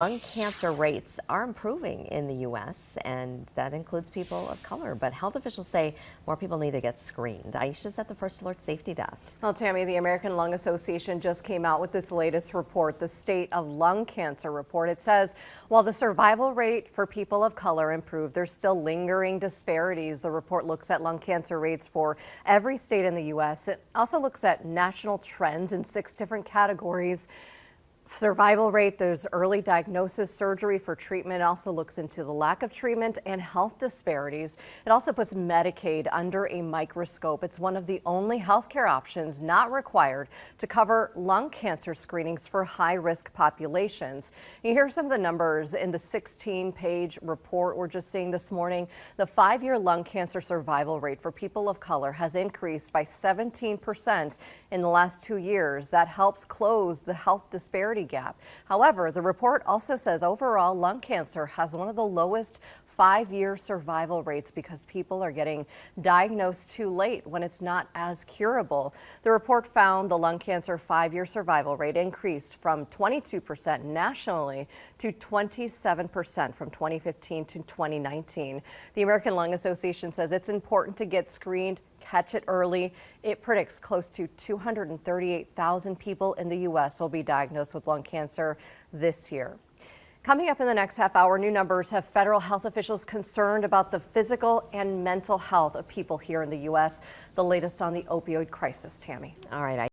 Lung cancer rates are improving in the U.S., and that includes people of color. But health officials say more people need to get screened. Aisha's at the First Alert Safety Desk. Well, Tammy, the American Lung Association just came out with its latest report, the State of Lung Cancer Report. It says while the survival rate for people of color improved, there's still lingering disparities. The report looks at lung cancer rates for every state in the U.S. It also looks at national trends in 6 different categories. Survival rate, there's early diagnosis, surgery for treatment. It also looks into the lack of treatment and health disparities. It also puts Medicaid under a microscope. It's one of the only healthcare options not required to cover lung cancer screenings for high-risk populations. You hear some of the numbers in the 16-page report we're just seeing this morning. The 5-year lung cancer survival rate for people of color has increased by 17% in the last 2 years. That helps close the health disparity gap. However, the report also says overall lung cancer has one of the lowest 5-year survival rates because people are getting diagnosed too late when it's not as curable. The report found the lung cancer 5-year survival rate increased from 22% nationally to 27% from 2015 to 2019. The American Lung Association says it's important to get screened, catch it early. It predicts close to 238,000 people in the U.S. will be diagnosed with lung cancer this year. Coming up in the next half hour, new numbers have federal health officials concerned about the physical and mental health of people here in the U.S. The latest on the opioid crisis, Tammy. All right.